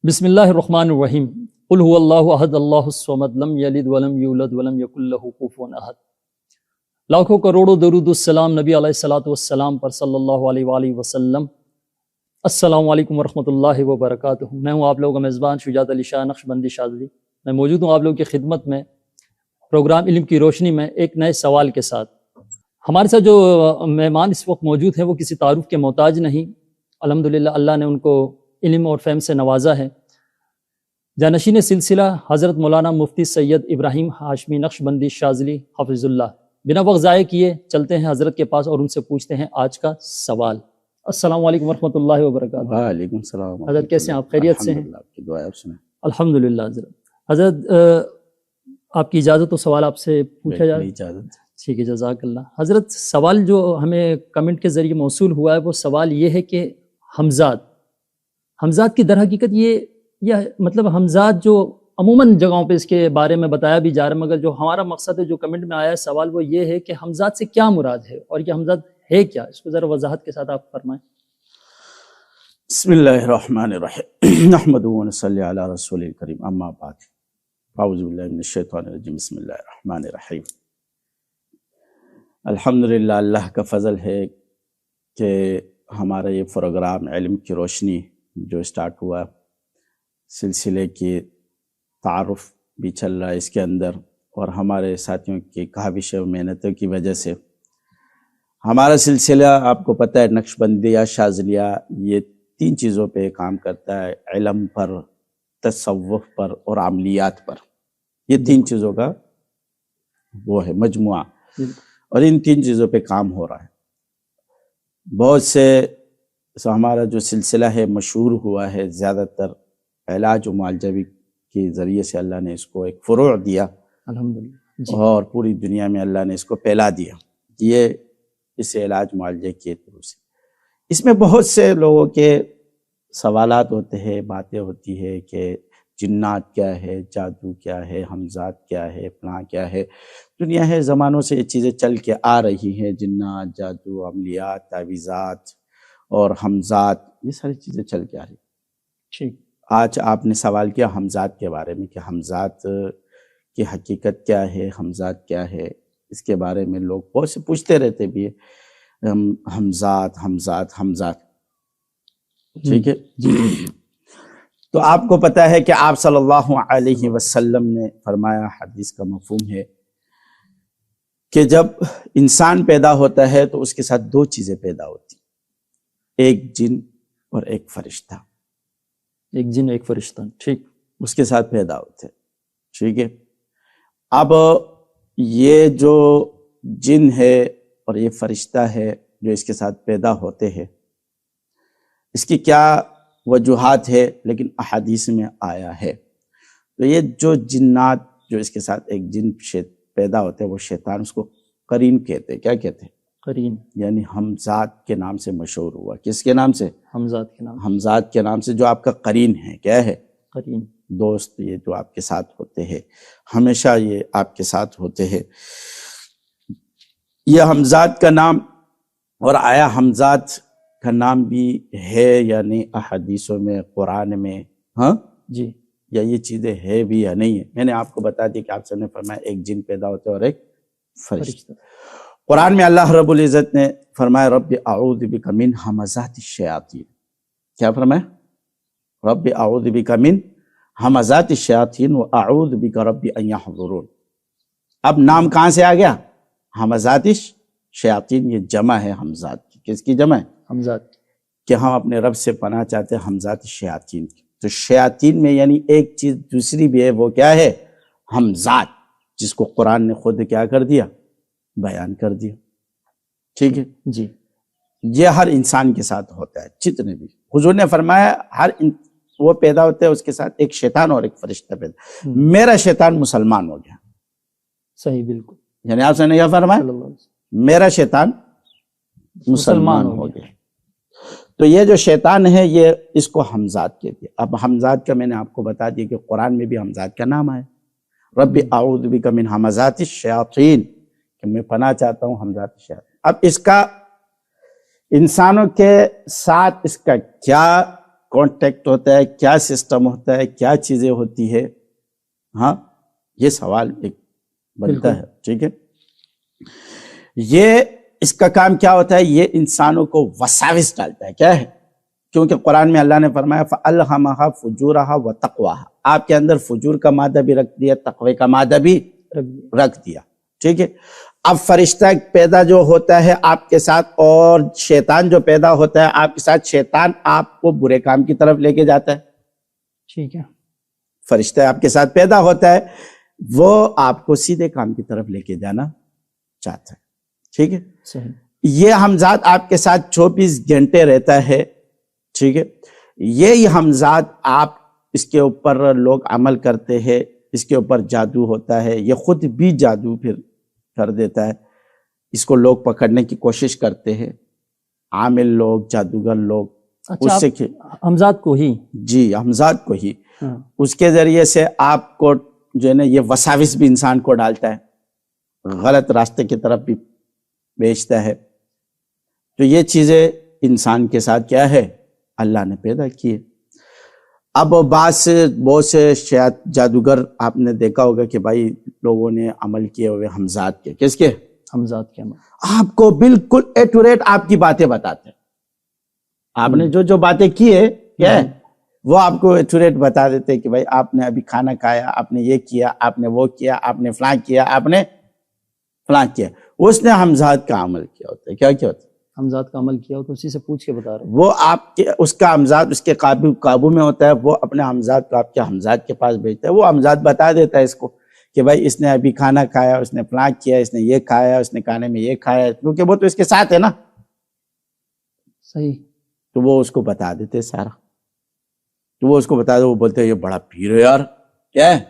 بسم اللہ الرحمن الرحیم قل هو اللہ احد اللہ الصمد لم یلد ولم یولد ولم یکن له کفوا احد۔ لاکھوں کروڑوں درود السلام نبی علیہ الصلوۃ والسلام پر صلی اللہ علیہ وآلہ وسلم۔ السلام علیکم ورحمۃ اللہ وبرکاتہ۔ میں ہوں آپ لوگوں کا میزبان شجاعت علی شاہ نقشبندی شاذلی۔ میں موجود ہوں آپ لوگوں کی خدمت میں پروگرام علم کی روشنی میں ایک نئے سوال کے ساتھ۔ ہمارے ساتھ جو مہمان اس وقت موجود ہیں وہ کسی تعارف کے محتاج نہیں، الحمدللہ اللہ نے ان کو علم اور فہم سے نوازا ہے۔ جانشین سلسلہ حضرت مولانا مفتی سید ابراہیم ہاشمی نقشبندی شاذلی حفظ اللہ۔ بنا وقت ضائع کیے چلتے ہیں حضرت کے پاس اور ان سے پوچھتے ہیں آج کا سوال۔ السلام علیکم ورحمۃ اللہ وبرکاتہ۔ وعلیکم السلام حضرت کیسے ہیں آپ؟ خیریت سے ہیں؟ آپ کی دعا ہے۔ الحمدللہ حضرت آپ کی اجازت تو سوال آپ سے پوچھا جائے؟ اجازت۔ ٹھیک ہے، جزاک اللہ۔ حضرت سوال جو ہمیں کمنٹ کے ذریعے موصول ہوا ہے وہ سوال یہ ہے کہ حمزات کی در حقیقت یہ مطلب حمزات جو عموماً جگہوں پہ اس کے بارے میں بتایا بھی جا رہا ہے، مگر جو ہمارا مقصد ہے جو کمنٹ میں آیا ہے سوال وہ یہ ہے کہ حمزات سے کیا مراد ہے اور یہ حمزات ہے کیا، اس کو ذرا وضاحت کے ساتھ آپ فرمائیں۔ بسم اللہ الرحمن الرحیم نحمد و نصلی علی رسول الکریم، اما بعد، اعوذ باللہ من الشیطان الرجیم، بسم اللہ الرحمن الرحیم۔ الحمدللہ اللہ کا فضل ہے کہ ہمارا یہ پروگرام علم کی روشنی جو اسٹارٹ ہوا، سلسلے کی تعارف بھی چل رہا ہے اس کے اندر، اور ہمارے ساتھیوں کی کاوش و محنتوں کی وجہ سے ہمارا سلسلہ آپ کو پتہ ہے نقشبندیہ شاذلیہ یہ 3 چیزوں پہ کام کرتا ہے، علم پر، تصوف پر اور عملیات پر۔ یہ 3 چیزوں کا وہ ہے مجموعہ، اور ان 3 چیزوں پہ کام ہو رہا ہے۔ بہت سے ہمارا جو سلسلہ ہے مشہور ہوا ہے، زیادہ تر علاج و معالجہ کے ذریعے سے اللہ نے اس کو ایک فروع دیا، الحمدللہ، اور پوری دنیا میں اللہ نے اس کو پھیلا دیا۔ یہ اس علاج معالجے کے تھرو سے اس میں بہت سے لوگوں کے سوالات ہوتے ہیں، باتیں ہوتی ہے کہ جنات کیا ہے، جادو کیا ہے، حمزات کیا ہے، فلاں کیا ہے۔ دنیا ہے زمانوں سے یہ چیزیں چل کے آ رہی ہیں، جنات، جادو، عملیات، تعویذات اور حمزات، یہ ساری چیزیں چل کے آ رہی ہیں۔ ٹھیک، آج آپ نے سوال کیا حمزات کے بارے میں کہ حمزات کی حقیقت کیا ہے، حمزات کیا ہے، اس کے بارے میں لوگ بہت سے پوچھتے رہتے بھی ہیں، حمزات، ٹھیک ہے۔ تو آپ کو پتہ ہے کہ آپ صلی اللہ علیہ وسلم نے فرمایا، حدیث کا مفہوم ہے کہ جب انسان پیدا ہوتا ہے تو اس کے ساتھ 2 چیزیں پیدا ہوتی، ایک جن اور ایک فرشتہ۔ ایک جن ایک فرشتہ، ٹھیک، اس کے ساتھ پیدا ہوتے، ٹھیک ہے۔ اب یہ جو جن ہے اور یہ فرشتہ ہے جو اس کے ساتھ پیدا ہوتے ہیں، اس کی کیا وجوہات ہے، لیکن احادیث میں آیا ہے۔ تو یہ جو جنات جو اس کے ساتھ ایک جن پیدا ہوتے ہیں، وہ شیطان، اس کو قرین کہتے ہیں۔ کیا کہتے ہیں؟ قرین، یعنی حمزات کے نام سے مشہور ہوا۔ کس کے نام سے؟ حمزات کے نام، حمزات کے نام سے، جو آپ کا قرین ہے۔ کیا ہے؟ قرین، دوست، یہ جو آپ کے ساتھ ہوتے ہیں، ہمیشہ یہ آپ کے ساتھ ہوتے ہیں۔ یہ حمزات کا نام، اور آیا حمزات کا نام بھی ہے یعنی احادیثوں میں، قرآن میں، ہاں جی، یا یہ چیزیں ہے بھی یا نہیں ہے؟ میں نے آپ کو بتا دی کہ آپ سے نے فرمایا ایک جن پیدا ہوتے اور ایک فرشتہ۔ قرآن میں اللہ رب العزت نے فرمایا رب اعوذ بک من ہمزات الشیاطین۔ کیا فرمایا؟ رب اعوذ بک من ہمزات الشیاطین و اعوذ بک رب ان یحضرون۔ اب نام کہاں سے آ گیا؟ ہمزات الشیاطین، یہ جمع ہے حمزات کی۔ کس کی جمع ہے؟ حمزات، کہ ہم اپنے رب سے پناہ چاہتے ہیں حمزات الشیاطین کی۔ تو شیاطین میں یعنی ایک چیز دوسری بھی ہے، وہ کیا ہے؟ حمزات، جس کو قرآن نے خود کیا کر دیا؟ بیان کر دیا، ٹھیک ہے جی۔ یہ ہر انسان کے ساتھ ہوتا ہے، جتنے بھی حضور نے فرمایا وہ پیدا ہوتے ہیں، اس کے ساتھ ایک شیطان اور ایک فرشتہ پیدا۔ میرا شیطان مسلمان ہو گیا، صحیح، بالکل، یعنی آپ سے نے کیا فرمایا؟ صلی اللہ علیہ وسلم، میرا شیطان مسلمان ہو گیا۔ تو یہ جو شیطان ہے یہ اس کو حمزات کہتے ہیں۔ اب حمزات کا میں نے آپ کو بتا دیا کہ قرآن میں بھی حمزات کا نام ہے، رب اعوذ بک من ہمزات الشیاطین، کہ میں پناہ چاہتا ہوں حمزات الشیاطین۔ اب اس کا انسانوں کے ساتھ اس کا کیا کانٹیکٹ ہوتا ہے, کیا سسٹم ہوتا ہے, کیا چیزیں ہوتی ہے. ہاں یہ سوال ایک بنتا ہے. ٹھیک ہے, یہ اس کا کام کیا ہوتا ہے, یہ انسانوں کو وساوس ڈالتا ہے. کیا ہے, کیونکہ قرآن میں اللہ نے فرمایا فَأَلْهَمَهَا فُجُورَهَا وَتَقْوَاهَا, آپ کے اندر فجور کا مادہ بھی رکھ دیا, تقوی کا مادہ بھی رکھ دیا. ٹھیک ہے, اب فرشتہ پیدا جو ہوتا ہے آپ کے ساتھ اور شیطان جو پیدا ہوتا ہے آپ کے ساتھ, شیطان آپ کو برے کام کی طرف لے کے جاتا ہے. ٹھیک ہے, فرشتہ آپ کے ساتھ پیدا ہوتا ہے, وہ آپ کو سیدھے کام کی طرف لے کے جانا چاہتا ہے. ٹھیک ہے, صحیح. یہ ہمزاد آپ کے ساتھ 24 گھنٹے رہتا ہے. ٹھیک ہے, یہی ہمزاد آپ اس کے اوپر لوگ عمل کرتے ہیں, اس کے اوپر جادو ہوتا ہے, یہ خود بھی جادو پھر کر دیتا ہے. اس کو لوگ پکڑنے کی کوشش کرتے ہیں, عامل لوگ, جادوگر لوگ. اچھا, اس سے ہمزاد کو ہی, جی ہمزاد کو ہی, اس کے ذریعے سے آپ کو جو ہے نا یہ وساوس بھی انسان کو ڈالتا ہے, غلط راستے کی طرف بھی بھیجتا ہے. تو یہ چیزیں انسان کے ساتھ کیا ہے, اللہ نے پیدا کی ہے. اب بہت سے جادوگر آپ نے دیکھا ہوگا کہ بھائی لوگوں نے عمل کیے ہوئے ہمزاد کے. کس کے؟ ہمزاد کے عمل. آپ کو بالکل اے ٹو ریٹ آپ کی باتیں بتاتے ہیں. آپ نے جو باتیں کی ہے کیا ہے, وہ آپ کو اے ٹو ریٹ بتا دیتے کہ بھائی آپ نے ابھی کھانا کھایا, آپ نے یہ کیا, آپ نے وہ کیا, آپ نے فلاں کیا, آپ نے فلاں کیا. اس نے ہمزاد کا عمل کیا ہوتا ہے. کیا کیا ہوتا ہے؟ ہمزاد کا عمل کیا ہو تو اسی سے پوچھ کے بتا رہے ہیں. وہ آپ کے اس کا ہمزاد اس کے قابو میں ہوتا ہے, وہ اپنے ہمزاد کو آپ کے ہمزاد کے پاس بھیجتا ہے. وہ ہمزاد بتا دیتا ہے اس کو کہ بھائی اس نے ابھی کھانا کھایا, اس نے فلاں کیا, اس نے یہ کھایا, اس نے کھانے میں یہ کھایا, کیونکہ وہ تو اس کے ساتھ ہے نا. صحیح. تو وہ اس کو بتا دیتے سارا. تو وہ اس کو بتا دے, وہ بولتے ہیں یہ بڑا پیر ہے یار. کیا ہے,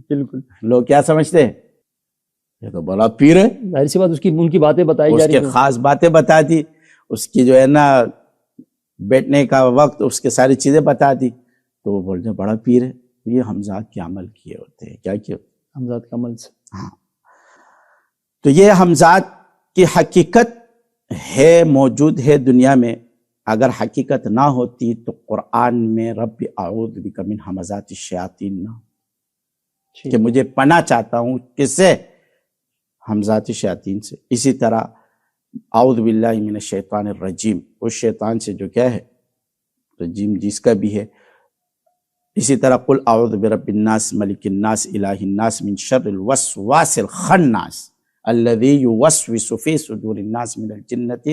بالکل. لوگ کیا سمجھتے ہیں, یہ تو بڑا پیر ہے. ظاہر سی بات, ان کی باتیں بتائی جا رہی ہیں, اس کے خاص باتیں بتا دی, اس کی جو ہے نا بیٹھنے کا وقت, اس کے ساری چیزیں بتا دی. تو وہ بولتے ہیں بڑا پیر ہے. یہ ہمزاد کے عمل کیے ہوتے ہیں. کیا کیے ہوتے ہیں؟ ہمزاد کے عمل سے. ہاں, تو یہ ہمزاد کی حقیقت ہے, موجود ہے دنیا میں. اگر حقیقت نہ ہوتی تو قرآن میں رب اعوذ بک من ہمزات الشیاطین نہ, کہ مجھے پناہ چاہتا ہوں کس سے, ہمزات شیاطین سے. اسی طرح اعوذ باللہ من الشیطان الرجیم, اس شیطان سے جو کیا ہے, رجیم جس کا بھی ہے. اسی طرح قل اعوذ برب الناس ملک الناس الہ الناس من شر الوسواس الخناس الذی یوسوس فی صدور الناس من الجنۃ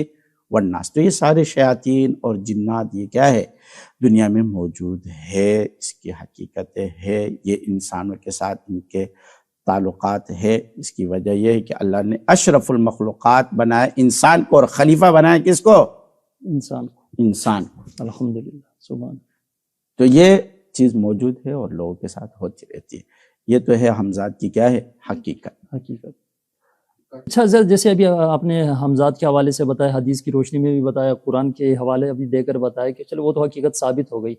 والناس. تو یہ سارے شیاطین اور جنات یہ کیا ہے, دنیا میں موجود ہے. اس کی حقیقت ہے, یہ انسانوں کے ساتھ ان کے تعلقات ہے. اس کی وجہ یہ ہے کہ اللہ نے اشرف المخلوقات بنایا انسان کو, اور خلیفہ بنایا کس کو, انسان کو. انسان کو. الحمدللہ, سبحان. تو یہ چیز موجود ہے اور لوگوں کے ساتھ ہوتی رہتی ہے. یہ تو ہے ہمزاد کی کیا ہے, حقیقت. اچھا سر, جیسے ابھی آپ نے ہمزاد کے حوالے سے بتایا, حدیث کی روشنی میں بھی بتایا, قرآن کے حوالے ابھی دے کر بتایا کہ چلو وہ تو حقیقت ثابت ہو گئی.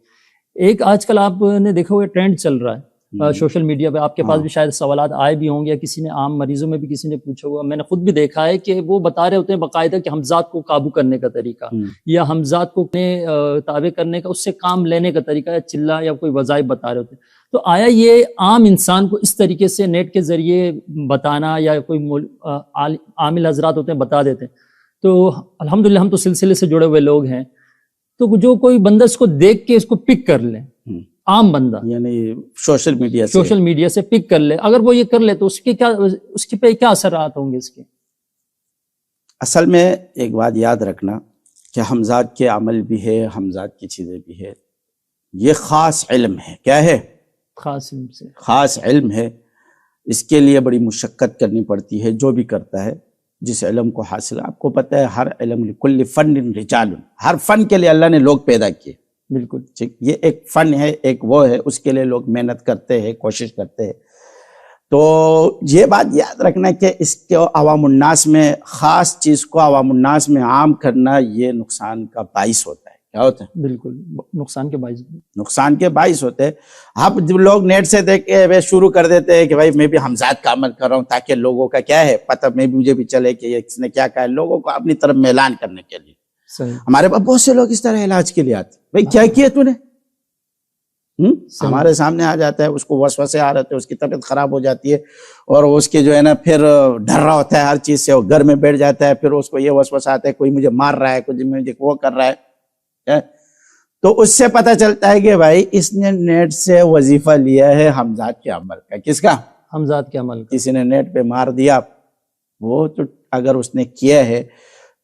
ایک آج کل آپ نے دیکھا ہوگا ٹرینڈ چل رہا ہے سوشل میڈیا پہ, آپ کے پاس بھی شاید سوالات آئے بھی ہوں گے, یا کسی نے عام مریضوں میں بھی کسی نے پوچھا ہوگا, میں نے خود بھی دیکھا ہے کہ وہ بتا رہے ہوتے ہیں باقاعدہ کہ ہمزاد کو قابو کرنے کا طریقہ, یا ہمزاد کو اپنے تابع کرنے کا, اس سے کام لینے کا طریقہ, یا چلا یا کوئی وظائف بتا رہے ہوتے ہیں. تو آیا یہ عام انسان کو اس طریقے سے نیٹ کے ذریعے بتانا, یا کوئی عامل حضرات ہوتے ہیں بتا دیتے ہیں, تو الحمدللہ ہم تو سلسلے سے جڑے ہوئے لوگ ہیں, تو جو کوئی بندہ اس کو دیکھ کے اس کو پک کر لے, عام بندہ یعنی سوشل میڈیا سے پک کر لے, اگر وہ یہ کر لے تو اس کے پہ کیا اثرات ہوں گے اس کے؟ اصل میں ایک بات یاد رکھنا کہ ہمزاد کے عمل بھی ہے, ہمزاد کی چیزیں بھی ہے. یہ خاص علم ہے. کیا ہے؟ خاص علم ہے. اس کے لیے بڑی مشقت کرنی پڑتی ہے. جو بھی کرتا ہے جس علم کو حاصل, آپ کو پتہ ہے ہر علم لکل فن رجال, ہر فن کے لیے اللہ نے لوگ پیدا کیے. بالکل ٹھیک, یہ ایک فن ہے, ایک وہ ہے, اس کے لیے لوگ محنت کرتے ہیں, کوشش کرتے ہیں. تو یہ بات یاد رکھنا کہ اس کے عوام الناس میں, خاص چیز کو عوام الناس میں عام کرنا, یہ نقصان کا باعث ہوتا ہے. کیا ہوتا ہے؟ بالکل نقصان کے باعث ہوتے ہیں. اب جب لوگ نیٹ سے دیکھ کے شروع کر دیتے ہیں کہ بھائی میں بھی ہمزاد کا عمل کر رہا ہوں, تاکہ لوگوں کا کیا ہے پتہ, مجھے بھی چلے کہ اس نے کیا کہا ہے, لوگوں کو اپنی طرف میلان کرنے کے لیے. صحیح. ہمارے پاس بہت سے لوگ اس طرح علاج کے لیے آتے ہیں، بھائی کیا کیا تو نے، ہمارے سامنے آ جاتا ہے، اس کو وسوسے آ رہے ہوتے ہیں، اس کی طبیعت خراب ہو جاتی ہے، اور اس کے جو ہے نا پھر ڈر رہا ہوتا ہے ہر چیز سے، وہ گھر میں بیٹھ جاتا ہے، پھر اس کو یہ وسوسہ آتا ہے کوئی مجھے مار رہا ہے، کوئی مجھے وہ کر رہا ہے. تو اس سے پتہ چلتا ہے کہ بھائی اس نے نیٹ سے وظیفہ لیا ہے حمزات کے عمل کا. کس کا؟ حمزات کے عمل کا. کسی نے نیٹ پہ مار دیا، وہ تو اگر اس نے کیا ہے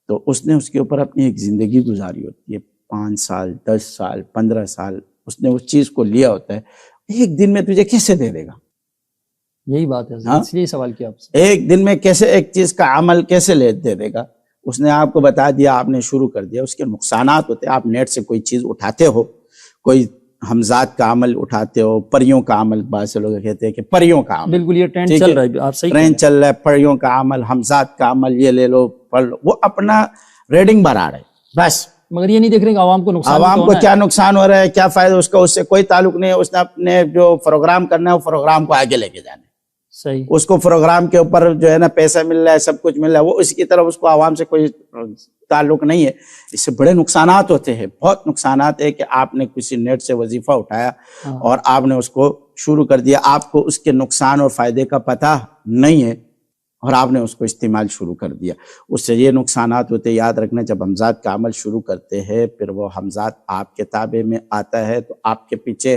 تو اس نے اس کے اوپر اپنی ایک زندگی گزاری ہوتی ہے، 5 سال 10 سال 15 سال اس نے اس چیز کو لیا ہوتا ہے. ایک دن میں تجھے کیسے دے دے گا؟ یہی بات ہے، اس لیے سوال کیا آپ سے. ایک دن میں کیسے ایک چیز کا عمل کیسے دے دے گا؟ اس نے آپ کو بتا دیا، آپ نے شروع کر دیا، اس کے نقصانات ہوتے ہیں. آپ نیٹ سے کوئی چیز اٹھاتے ہو، کوئی حمزات کا عمل اٹھاتے ہو، پریوں کا عمل، بعض سے لوگ کہتے ہیں کہ پریوں کا عمل، بالکل یہ ٹرینڈ چل رہا ہے، آپ صحیح ٹرینڈ چل رہا ہے، پریوں کا عمل، حمزات کا عمل، یہ لے لو پڑھ لو. وہ اپنا ریڈنگ بھرا رہے بس، مگر یہ نہیں دیکھ رہے کہ عوام کو نقصان، عوام کو کیا نقصان ہو رہا ہے، کیا فائدہ، اس کا اس سے کوئی تعلق نہیں ہے. اس نے اپنے جو پروگرام کرنا ہے وہ پروگرام کو آگے لے کے جانا ہے. صحیح. اس کو پروگرام کے اوپر جو ہے نا پیسہ مل رہا ہے، سب کچھ مل رہا ہے، وہ اس کی طرف اس کو عوام سے کوئی تعلق نہیں ہے. اس سے بڑے نقصانات ہوتے ہیں، بہت نقصانات ہے کہ آپ نے کسی نیٹ سے وظیفہ اٹھایا اور آپ نے اس کو شروع کر دیا، آپ کو اس کے نقصان اور فائدے کا پتہ نہیں ہے اور آپ نے اس کو استعمال شروع کر دیا. اس سے یہ نقصانات ہوتے. یاد رکھنا، جب حمزات کا عمل شروع کرتے ہیں پھر وہ حمزات آپ کے تابع میں آتا ہے تو آپ کے پیچھے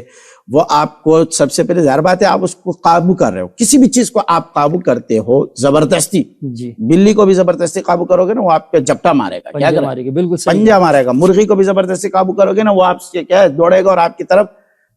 وہ آپ کو سب سے پہلے ظاہر بات ہے آپ اس کو قابو کر رہے ہو. کسی بھی چیز کو آپ قابو کرتے ہو زبردستی، جی بلی کو بھی زبردستی قابو کرو گے نا وہ آپ پہ جھپٹا مارے گا، کیا کرے گا؟ بالکل پنجہ مارے گا. مرغی کو بھی زبردستی قابو کرو گے نا وہ آپ سے کیا ہے دوڑے گا اور آپ کی طرف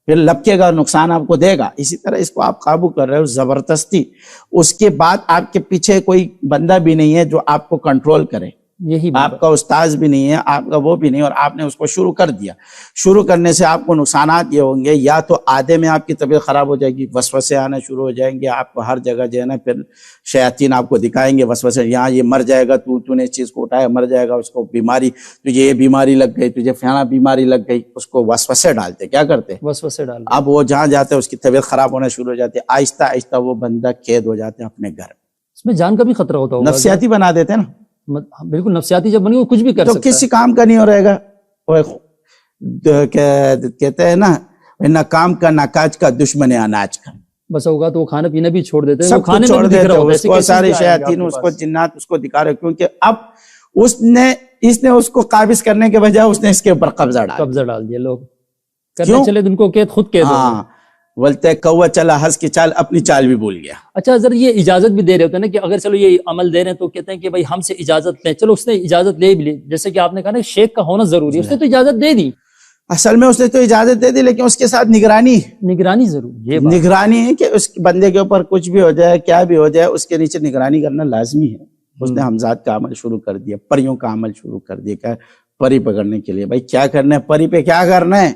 پھر لپکے گا، نقصان آپ کو دے گا. اسی طرح اس کو آپ قابو کر رہے ہو زبردستی. اس کے بعد آپ کے پیچھے کوئی بندہ بھی نہیں ہے جو آپ کو کنٹرول کرے، یہی آپ کا استاذ بھی نہیں ہے، آپ کا وہ بھی نہیں، اور آپ نے اس کو شروع کر دیا. شروع کرنے سے آپ کو نقصانات یہ ہوں گے، یا تو آدھے میں آپ کی طبیعت خراب ہو جائے گی، وسوسے آنا شروع ہو جائیں گے، آپ کو ہر جگہ جو ہے نا پھر شیاطین آپ کو دکھائیں گے وسوسے، یہاں یہ مر جائے گا، تو نے اس چیز کو اٹھایا مر جائے گا، اس کو بیماری، تجھے یہ بیماری لگ گئی، تجھے فلانا بیماری لگ گئی. اس کو وسوسے ڈالتے. کیا کرتے؟ وسوسے ڈال. اب وہ جہاں جاتے ہیں اس کی طبیعت خراب ہونا شروع ہو جاتی ہے، آہستہ آہستہ وہ بندہ قید ہو جاتے ہیں اپنے گھر. اس میں جان کا بھی خطرہ ہوتا ہوگا، نفسیاتی بنا دیتے ہیں نا. بالکل نفسیاتی جب بنے وہ کچھ بھی کر تو سکتا ہے، کسی کام کا نہیں ہو رہے گا. کہتے ہیں نا نہ کام کا نہ کاج کا، دشمن اناج کا. بس ہوگا تو وہ کھانا پینا بھی چھوڑ دیتے ہیں، سب کھانے چھوڑ میں بھی دکھ دیتے رہا ہیں. ہوتا ہے، اس کو ساری شیاطین، اس کو جنات اس کو دکھا رہے، کیونکہ اب اس نے اس کو قابض کرنے کے بجائے اس نے اس کے اوپر قبضہ ڈال دیا. لوگ کرنے چلے ان کو قید، خود قید ہو گئے. بولتے کوا چلا ہنس کی چال، اپنی چال بھی بھول گیا. اچھا حضرت یہ اجازت بھی دے رہے ہوتے ہیں نا کہ اگر چلو یہ عمل دے رہے ہیں تو کہتے ہیں کہ بھائی ہم سے اجازت لیں. چلو اس نے اجازت لے بھی لی، جیسے کہ آپ نے کہا نا شیخ کا ہونا ضروری ہے، اس نے تو اجازت دے دی. اصل میں اس نے تو اجازت دے دی، لیکن اس کے ساتھ نگرانی ضروری ہے. نگرانی ہے کہ اس بندے کے اوپر کچھ بھی ہو جائے، کیا بھی ہو جائے، اس کے نیچے نگرانی کرنا لازمی ہے. اس نے حمزات کا عمل شروع کر دیا، پریوں کا عمل شروع کر دیا. کیا پری پکڑنے کے لیے بھائی کیا کرنا ہے، پری پہ کیا کرنا ہے.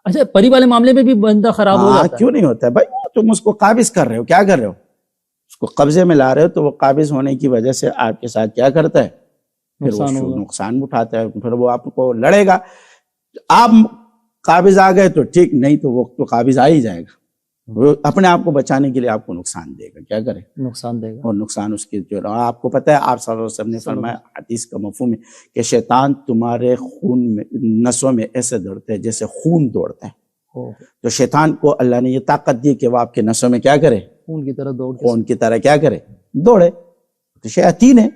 اچھا پری والے معاملے میں بھی بندہ خراب ہو جاتا ہے. کیوں نہیں ہوتا ہے بھائی؟ تم اس کو قابض کر رہے ہو، کیا کر رہے ہو، اس کو قبضے میں لا رہے ہو، تو وہ قابض ہونے کی وجہ سے آپ کے ساتھ کیا کرتا ہے، پھر وہ نقصان اٹھاتا ہے، پھر وہ آپ کو لڑے گا. آپ قابض آ گئے تو ٹھیک، نہیں تو وہ تو قابض آ ہی جائے گا. وہ اپنے آپ کو بچانے کے لیے آپ کو نقصان دے گا. کیا کرے؟ نقصان دے گا. اور نقصان اس کی جو آپ کو پتہ ہے، آپ صلی اللہ علیہ وسلم نے فرمایا، حدیث کا مفہوم ہے کہ شیطان تمہارے خون میں، نسوں میں ایسے دوڑتے ہیں جیسے خون دوڑتا ہے. تو شیطان کو اللہ نے یہ طاقت دی کہ وہ آپ کے نسوں میں کیا کرے، خون کی طرح دوڑ، خون کی طرح کیا کرے، دوڑے. تو شیاطین ہے.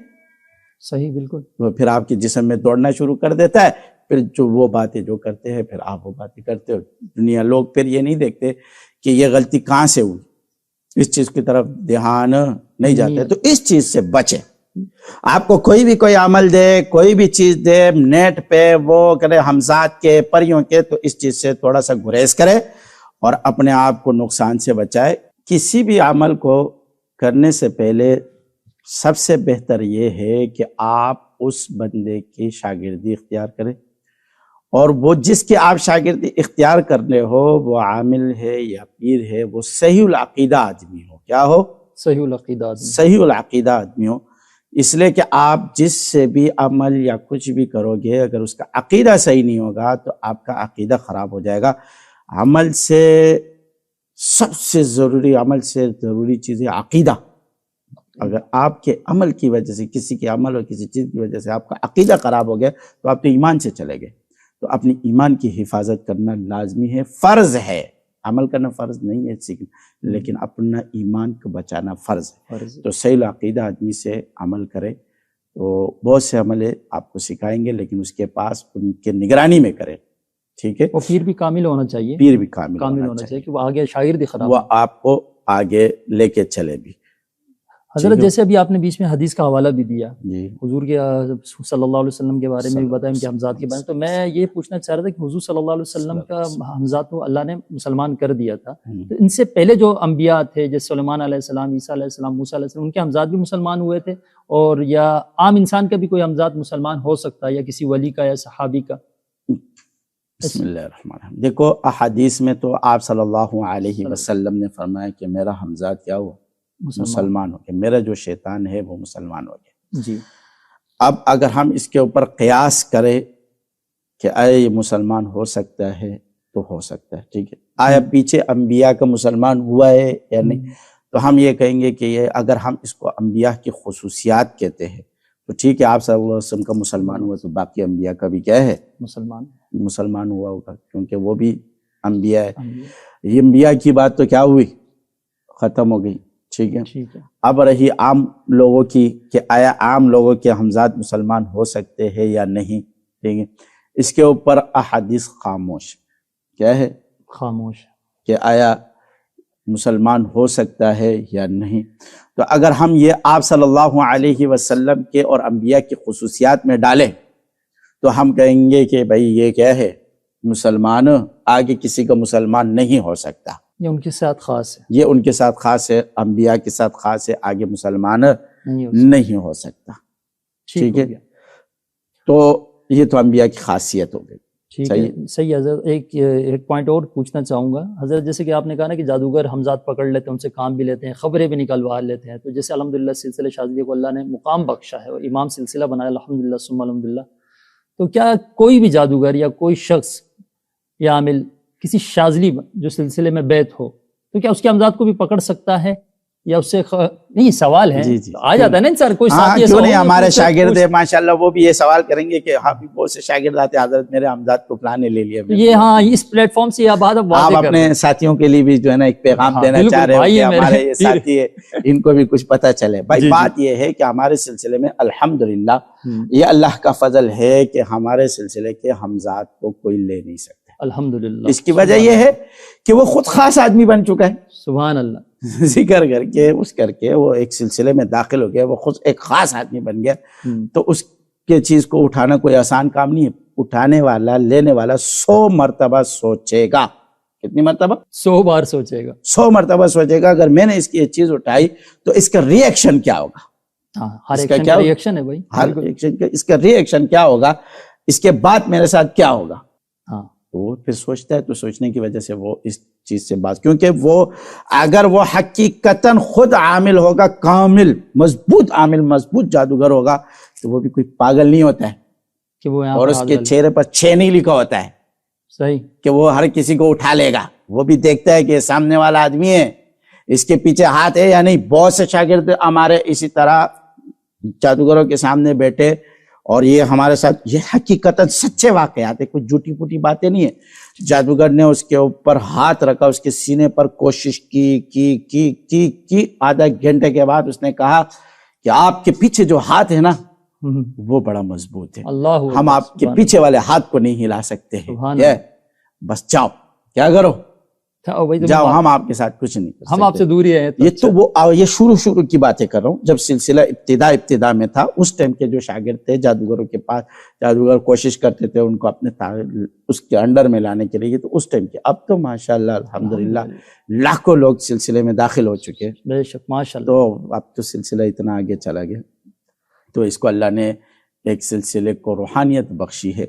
صحیح، بالکل. وہ پھر آپ کے جسم میں دوڑنا شروع کر دیتا ہے. پھر جو وہ باتیں جو کرتے ہیں پھر آپ وہ باتیں کرتے ہو. دنیا لوگ پھر یہ نہیں دیکھتے کہ یہ غلطی کہاں سے ہوئی، اس چیز کی طرف دھیان نہیں جاتے. تو اس چیز سے بچے. آپ کو کوئی بھی کوئی عمل دے، کوئی بھی چیز دے نیٹ پہ، وہ کرے حمزات کے، پریوں کے، تو اس چیز سے تھوڑا سا گریز کرے اور اپنے آپ کو نقصان سے بچائے. کسی بھی عمل کو کرنے سے پہلے سب سے بہتر یہ ہے کہ آپ اس بندے کی شاگردی اختیار کریں، اور وہ جس کی آپ شاگردی اختیار کرنے ہو، وہ عامل ہے یا پیر ہے، وہ صحیح العقیدہ آدمی ہو. کیا ہو؟ صحیح العقیدہ آدمی ہو. اس لیے کہ آپ جس سے بھی عمل یا کچھ بھی کرو گے، اگر اس کا عقیدہ صحیح نہیں ہوگا تو آپ کا عقیدہ خراب ہو جائے گا. عمل سے سب سے ضروری، عمل سے ضروری چیز ہے عقیدہ. اگر آپ کے عمل کی وجہ سے، کسی کے عمل اور کسی چیز کی وجہ سے آپ کا عقیدہ خراب ہو گیا تو آپ تو ایمان سے چلے گئے. تو اپنی ایمان کی حفاظت کرنا لازمی ہے، فرض ہے. عمل کرنا فرض نہیں ہے سیکھنا، لیکن اپنا ایمان کو بچانا فرض ہے. تو صحیح العقیدہ آدمی سے عمل کرے. تو بہت سے عمل آپ کو سکھائیں گے، لیکن اس کے پاس ان کے نگرانی میں کرے. ٹھیک ہے، وہ پیر بھی کامل ہونا چاہیے، پیر بھی کامل ہونا چاہیے کہ وہ آگے شاگرد خراب وہ آپ کو آگے لے کے چلے بھی. حضرت جیسے ابھی آپ نے بیچ میں حدیث کا حوالہ بھی دیا، جی حضور کے صلی اللہ علیہ وسلم کے بارے میں بھی بتایا، ان کے حمزات کے بارے میں، تو میں یہ پوچھنا چاہ رہا تھا کہ حضور صلی اللہ علیہ وسلم کا حمزات کو اللہ نے مسلمان کر دیا تھا، تو ان سے پہلے جو انبیاء تھے جیسے سلیمان علیہ السلام، عیسیٰ علیہ السلام، موسیٰ علیہ السلام، ان کے حمزات بھی مسلمان ہوئے تھے؟ اور یا عام انسان کا بھی کوئی حمزات مسلمان ہو سکتا ہے، یا کسی ولی کا یا صحابی کا؟ بسم اللہ الرحمن الرحیم. دیکھو احادیث میں تو آپ صلی اللہ علیہ وسلم نے فرمایا کہ میرا حمزات کیا ہوا؟ مسلمان ہو گیا. میرا جو شیطان ہے وہ مسلمان ہو گیا. جی. اب اگر ہم اس کے اوپر قیاس کریں کہ آیا یہ مسلمان ہو سکتا ہے تو ہو سکتا ہے. ٹھیک ہے، آیا پیچھے انبیاء کا مسلمان ہوا ہے یا نہیں؟ تو ہم یہ کہیں گے کہ یہ اگر ہم اس کو انبیاء کی خصوصیات کہتے ہیں تو ٹھیک ہے، آپ صلی اللہ علیہ وسلم کا مسلمان ہوا تو باقی انبیاء کا بھی کیا ہے؟ مسلمان ہوا ہوگا، کیونکہ وہ بھی انبیاء ہے. یہ انبیاء کی بات تو کیا ہوئی؟ ختم ہو گئی. ٹھیک ہے، اب رہی عام لوگوں کی کہ آیا عام لوگوں کے حمزات مسلمان ہو سکتے ہیں یا نہیں. ٹھیک ہے، اس کے اوپر احادیث خاموش. کیا ہے؟ خاموش کہ آیا مسلمان ہو سکتا ہے یا نہیں. تو اگر ہم یہ آپ صلی اللہ علیہ وسلم کے اور انبیاء کی خصوصیات میں ڈالیں تو ہم کہیں گے کہ بھائی یہ کیا ہے؟ مسلمان، آگے کسی کا مسلمان نہیں ہو سکتا. یہ ان کے ساتھ خاص ہے، یہ ان کے ساتھ خاص ہے، انبیاء کے ساتھ خاص ہے، آگے مسلمان نہیں ہو سکتا. ٹھیک ہے، تو یہ تو انبیاء کی خاصیت ہو گئی. صحیح. حضرت ایک پوائنٹ اور پوچھنا چاہوں گا حضرت، جیسے کہ آپ نے کہا نا کہ جادوگر حمزات پکڑ لیتے ہیں، ان سے کام بھی لیتے ہیں، خبریں بھی نکلوا لیتے ہیں. تو جیسے الحمدللہ سلسلہ شاذلیہ کو اللہ نے مقام بخشا ہے اور امام سلسلہ بنایا الحمدللہ ثم الحمدللہ، تو کیا کوئی بھی جادوگر یا کوئی شخص یا عامل کسی شاذلی جو سلسلے میں بیت ہو تو کیا اس کے حمزات کو بھی پکڑ سکتا ہے یا اس سے نہیں؟ سوال ہے. آ جاتا ہے نا انسان، کوئی ساتھی کیوں نہیں، ہمارے شاگرد ہیں ماشاءاللہ، وہ بھی یہ سوال کریں گے کہ ہاں بھی بہت سے شاگرد آتے حضرت میرے حمزات کو فلاں نے لے لیا. یہ ہاں اس پلیٹ فارم سے آپ اپنے ساتھیوں کے لیے بھی جو ہے نا ایک پیغام دینا چاہ رہے ہیں کہ ہمارے یہ ساتھی ہے، ان کو بھی کچھ پتہ چلے. بھائی بات یہ ہے کہ ہمارے سلسلے میں الحمدللہ یہ اللہ کا فضل ہے کہ ہمارے سلسلے کے حمزات کو کوئی لے نہیں سکتا الحمدللہ. اس کی وجہ یہ ہے کہ وہ خود خاص آدمی بن چکا ہے. سبحان اللہ. ذکر کر کے وہ ایک سلسلے میں داخل ہو گیا، وہ خود ایک خاص آدمی بن گیا. تو اس کے چیز کو اٹھانا کوئی آسان کام نہیں ہے. اٹھانے والا، لینے والا 100 مرتبہ سوچے گا. کتنی مرتبہ؟ 100 بار سوچے گا. 100 مرتبہ سوچے گا اگر میں نے اس کی یہ چیز اٹھائی تو اس کا ری ایکشن کیا ہوگا. ہر ایکشن کا ری ایکشن ہے بھائی، ہر ایکشن کا اس کا ری ایکشن کیا ہوگا، اس کے بعد میرے ساتھ کیا ہوگا. تو وہ پھر سوچتا ہے، تو سوچنے کی وجہ سے وہ اس چیز سے بات، کیونکہ وہ اگر وہ حقیقتاً خود عامل ہوگا، کامل مضبوط عامل، مضبوط جادوگر ہوگا، تو وہ بھی کوئی پاگل نہیں ہوتا ہے کہ وہ اور اس کے چہرے پر 6 نہیں لکھا ہوتا ہے. صحیح کہ وہ ہر کسی کو اٹھا لے گا. وہ بھی دیکھتا ہے کہ سامنے والا آدمی ہے، اس کے پیچھے ہاتھ ہے یا نہیں. بہت سے شاگرد ہمارے اسی طرح جادوگروں کے سامنے بیٹھے اور یہ ہمارے ساتھ یہ حقیقتاً سچے واقعات ہیں، کوئی جھوٹی پوٹی باتیں نہیں ہیں. جادوگر نے اس کے اوپر ہاتھ رکھا، اس کے سینے پر کوشش کی آدھا گھنٹے کے بعد اس نے کہا کہ آپ کے پیچھے جو ہاتھ ہے نا وہ بڑا مضبوط ہے، ہم آپ کے پیچھے والے ہاتھ کو نہیں ہلا سکتے ہیں، بس جاؤ، کیا کرو، جاؤ، ہم آپ کے ساتھ کچھ نہیں کر سکتے، ہم آپ سے دوری ہیں. یہ تو وہ یہ شروع کی باتیں کر رہا ہوں، جب سلسلہ ابتدا میں تھا. اس ٹائم کے جو شاگرد تھے جادوگروں کے پاس، جادوگر کوشش کرتے تھے ان کو اپنے اس کے انڈر میں لانے کے لیے، تو اس ٹائم کے. اب تو ماشاءاللہ الحمدللہ لاکھوں لوگ سلسلے میں داخل ہو چکے. بے شک ماشاءاللہ. تو اب تو سلسلہ اتنا آگے چلا گیا. تو اس کو اللہ نے ایک سلسلے کو روحانیت بخشی ہے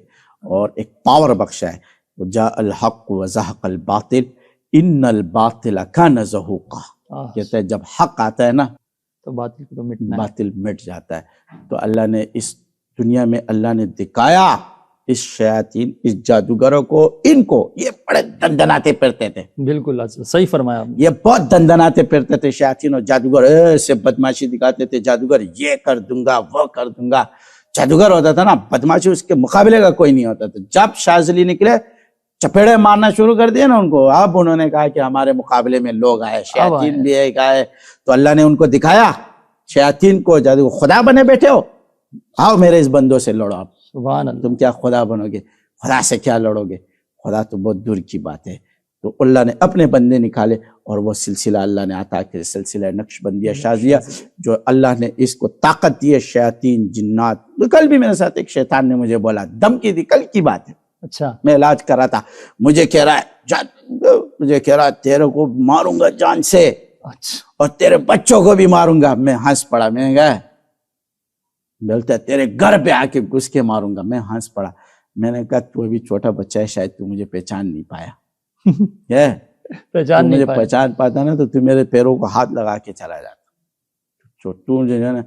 اور ایک پاور بخشا ہے. جاء الحق وزهق الباطل ان الباطل کان زہوقا. کہتا ہے جب حق آتا ہے نا تو باطل کو مٹنا ہے، باطل مٹ جاتا ہے. تو اللہ نے اس دنیا میں اللہ نے دکھایا اس شیاطین، اس جادوگروں کو، ان کو، یہ بڑے دندناتے پھرتے تھے. بالکل صحیح فرمایا آپ نے. یہ بہت دندناتے پھرتے تھے شیاطین اور جادوگر، ایسے بدماشی دکھاتے تھے. جادوگر یہ کر دوں گا، وہ کر دوں گا. جادوگر ہوتا تھا نا، بدماشی اس کے مقابلے کا کوئی نہیں ہوتا تھا. جب شاذلی نکلے چپیڑے مارنا شروع کر دیا نا ان کو. اب انہوں نے کہا کہ ہمارے مقابلے میں لوگ آئے، شیاطین بھی ایک آئے. تو اللہ نے ان کو دکھایا شیاطین کو، جادوگر خدا بنے بیٹھے ہو، آؤ میرے اس بندوں سے لڑو. آپ سبحان اللہ. تم کیا خدا بنو گے؟ خدا سے کیا لڑو گے؟ خدا تو بہت دور کی بات ہے. تو اللہ نے اپنے بندے نکالے اور وہ سلسلہ اللہ نے عطا کیا، سلسلہ نقش بندیہ شاذلیہ، جو اللہ نے اس کو طاقت دی ہے. شیاطین، جنات. کل بھی میرے ساتھ ایک شیطان نے مجھے بولا، دھمکی دی، کل کی بات ہے. اچھا. میں علاج کر رہا تھا، مجھے کہہ رہا ہے تیرے کو ماروں گا جان سے، اور تیرے بچوں کو بھی ماروں گا. میں ہنس پڑا. میں نے کہا، بولتا ہے تیرے گھر پہ آ کے گھس کے ماروں گا. میں ہنس پڑا. میں نے کہا تو ابھی چھوٹا بچہ ہے، شاید تو مجھے پہچان نہیں پایا. پہچان نہیں مجھے پایا. پہچان پاتا نا تو میرے پیروں کو ہاتھ لگا کے چلا جاتا. تو جو ہے نا،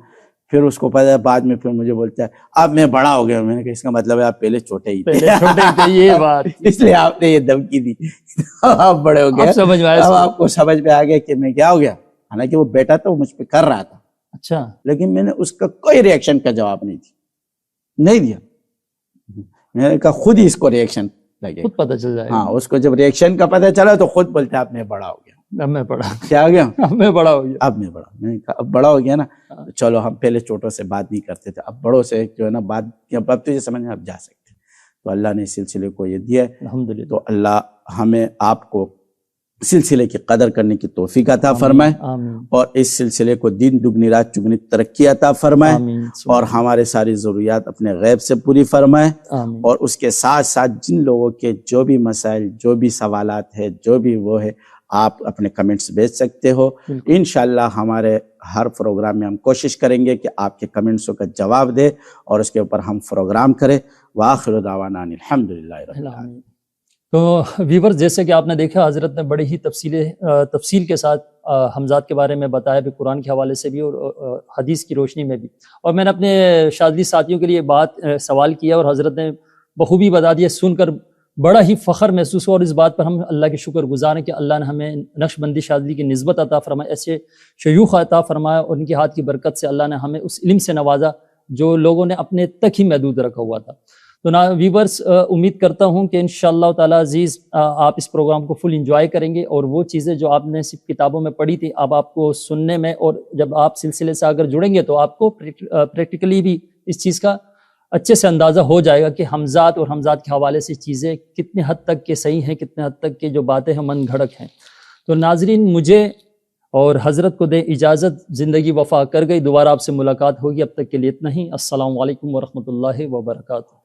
پھر اس کو پتا ہے بعد میں، پھر مجھے بولتا ہے اب میں بڑا ہو گیا. میں نے کہا اس کا مطلب ہے آپ پہلے چھوٹے ہی تھے، یہ بات اس لیے آپ نے یہ دھمکی دی. آپ بڑے ہو گئے، اب آپ کو سمجھ میں آ گیا کہ میں کیا ہو گیا. حالانکہ وہ بیٹا تھا، وہ مجھ پہ کر رہا تھا. اچھا. لیکن میں نے اس کا کوئی ریئیکشن کا جواب نہیں دیا. میں نے کہا خود ہی اس کو ریئیکشن لگے، خود پتہ چل جائے. ہاں، اس کو جب ریئیکشن کا پتہ چلا تو خود بولتا ہے اب میں بڑا ہو گیا. اب میں بڑا کیا ہو گیا؟ اب میں بڑا ہو گیا. اب میں بڑا. میں نے کہا اب بڑا ہو گیا نا، چلو ہم پہلے چھوٹوں سے بات نہیں کرتے تھے، اب بڑوں سے جو ہے نا بات، اب تجھے سمجھ میں اب جا سکتے. تو اللہ نے اس سلسلے کو یہ دیا ہے. الحمدللہ. تو اللہ ہمیں آپ کو سلسلے کی قدر کرنے کی توفیق عطا فرمائے، اور اس سلسلے کو دین دگنی رات چگنی ترقی عطا فرمائے، اور ہمارے ساری ضروریات اپنے غیب سے پوری فرمائے. اور اس کے ساتھ ساتھ جن لوگوں کے جو بھی مسائل، جو بھی سوالات ہے، جو بھی وہ ہے، آپ اپنے کمنٹس بھیج سکتے ہو. انشاءاللہ ہمارے ہر پروگرام میں ہم کوشش کریں گے کہ آپ کے کمنٹسوں کا جواب دے اور اس کے اوپر ہم پروگرام کریں. وآخر دعوانا الحمدللہ رب العالمین. تو ویورز، جیسے کہ آپ نے دیکھا حضرت نے بڑی ہی تفصیل کے ساتھ حمزات کے بارے میں بتایا بھی، قرآن کے حوالے سے بھی اور حدیث کی روشنی میں بھی. اور میں نے اپنے شاذلی ساتھیوں کے لیے سوال کیا اور حضرت نے بخوبی بتا دیا. سن کر بڑا ہی فخر محسوس ہوا، اور اس بات پر ہم اللہ کے شکر گزار ہیں کہ اللہ نے ہمیں نقش بندی شاذلی کی نسبت عطا فرمائے، ایسے شیوخ عطا فرمایا، اور ان کے ہاتھ کی برکت سے اللہ نے ہمیں اس علم سے نوازا جو لوگوں نے اپنے تک ہی محدود رکھا ہوا تھا. تو ویورز، امید کرتا ہوں کہ انشاءاللہ تعالی عزیز آپ اس پروگرام کو فل انجوائے کریں گے، اور وہ چیزیں جو آپ نے صرف کتابوں میں پڑھی تھی اب آپ کو سننے میں، اور جب آپ سلسلے سے اگر جڑیں گے تو آپ کو پریکٹیکلی بھی اس چیز کا اچھے سے اندازہ ہو جائے گا کہ حمزات اور حمزات کے حوالے سے چیزیں کتنے حد تک کے صحیح ہیں، کتنے حد تک کے جو باتیں ہیں من گھڑک ہیں. تو ناظرین، مجھے اور حضرت کو دے اجازت، زندگی وفا کر گئی. دوبارہ آپ سے ملاقات ہوگی، اب تک کے لیے اتنا ہی. السلام علیکم ورحمۃ اللہ وبرکاتہ.